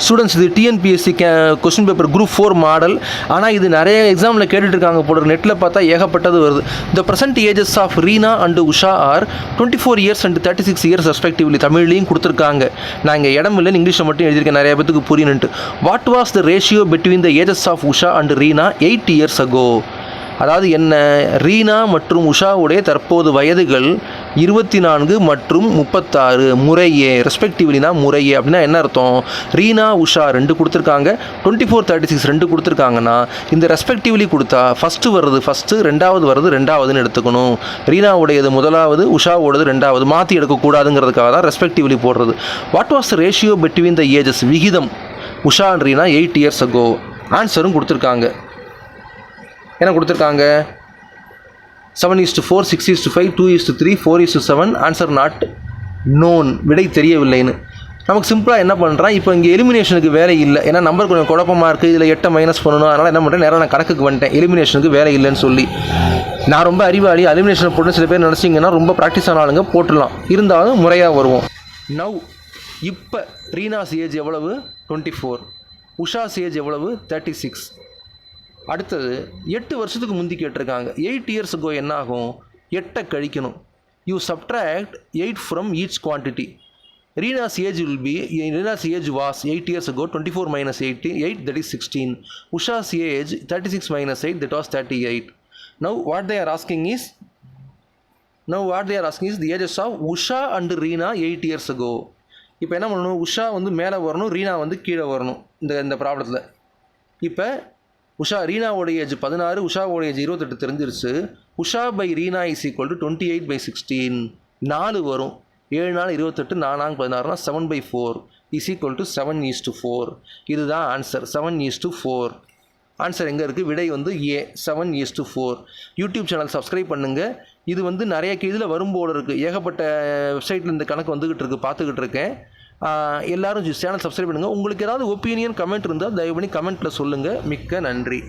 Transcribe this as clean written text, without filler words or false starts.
Students இது TNPSC question paper group 4 model. ஆனால் இது நிறைய எக்ஸாமில் கேட்டுட்ருக்காங்க போல. நெட்டில் பார்த்தா ஏகப்பட்டது வருது. The present ages of Reena and Usha are 24 years and 36 years respectively. தமிழ்லையும் கொடுத்துருக்காங்க. நான் இங்கே இடம் இல்லைன்னு இங்கிலீஷில் மட்டும் எழுதியிருக்கேன், நிறைய பேத்துக்கு புரியணுன்ட்டு. What was the ratio between the ages of Usha and Reena 8 years ago? அதாவது என்ன, ரீனா மற்றும் உஷாவுடைய தற்போது வயதுகள் 24 மற்றும் 36 முறையே, ரெஸ்பெக்டிவ்லினா முறையே. அப்படின்னா என்ன அர்த்தம்? ரீனா உஷா 2 கொடுத்துருக்காங்க, 24 36 2 கொடுத்துருக்காங்கன்னா இந்த ரெஸ்பெக்டிவ்லி கொடுத்தா ஃபஸ்ட்டு வர்றது ஃபஸ்ட்டு, ரெண்டாவது வர்றது ரெண்டாவதுன்னு எடுத்துக்கணும். ரீனாவுடையது முதலாவது, உஷாவோடது ரெண்டாவது, மாற்றி எடுக்கக்கூடாதுங்கிறதுக்காக தான் ரெஸ்பெக்டிவ்லி போடுறது. What was the ratio between the ages, விகிதம் Usha and Reena 8 years ago? ஆன்சரும் கொடுத்துருக்காங்க. என்ன கொடுத்துருக்காங்க? 7:4, 6:5, 2:3, 4:7. ஆன்சர் நாட் நோன், விடை தெரியவில்லைன்னு. நமக்கு சிம்பிளாக என்ன பண்ணுறான், இப்போ இங்கே எலிமினேஷனுக்கு வேலை இல்லை, ஏன்னா நம்பர் கொஞ்சம் குழப்பமாக இருக்குது, இதில் 8 மைனஸ் பண்ணணும். அதனால் என்ன பண்ணுறேன், நேராக நான் கணக்குக்கு வந்துட்டேன், எலிமினேஷனுக்கு வேலை இல்லைன்னு சொல்லி. நான் ரொம்ப அறிவாளி, எலிமினேஷன் போட்டு சில பேர் நினச்சிங்கன்னா ரொம்ப ப்ராக்டிஸ் ஆனாலுங்க போட்டுடலாம், இருந்தாலும் முறையாக வருவோம். நவ் இப்போ ரீனாஸ் ஏஜ் எவ்வளவு? 24. உஷாஸ் ஏஜ் எவ்வளவு? 36. அடுத்தது 8 வருஷத்துக்கு முந்தி கேட்டிருக்காங்க. 8 இயர்ஸ் ago என்ன ஆகும்? 8 கழிக்கணும். You subtract 8 from each quantity. Reenas age will be, Reenas age was 8 years ago, 24 minus 8 that is 16. Usha's age 36 minus 8 that was 38. Now what they are asking is the ages of Usha and Reena 8 years ago. இப்போ என்ன பண்ணணும், உஷா வந்து மேலே வரணும், ரீனா வந்து கீழே வரணும். இந்த ப்ராப்ளத்தில் இப்போ ரீனாவோடைய ஏஜ் 16, உஷாவோடைய ஏஜ் 28 தெரிஞ்சிருச்சு. Usha by Reena is equal to 28/16. 4 வரும், 7 4 28, 4 16, 7/4 இஸ் ஈக்குவல் டு 7:4. இதுதான் ஆன்சர், 7:4. ஆன்சர் எங்கே இருக்குது? விடை வந்து ஏ, 7:4. யூடியூப் சேனல் சப்ஸ்கிரைப் பண்ணுங்கள். இது வந்து நிறைய இதில் வரும்போது இருக்குது, ஏகப்பட்ட வெப்சைட்டில் இந்த கணக்கு வந்துக்கிட்டு இருக்குது, பார்த்துக்கிட்டு இருக்கேன். எல்லாரும் சேனல் சப்ஸ்கிரைப் பண்ணுங்கள். உங்களுக்கு ஏதாவது ஒப்பீனியன் கமெண்ட் இருந்தால் தயவு பண்ணி கமெண்ட்டில் சொல்லுங்கள். மிக்க நன்றி.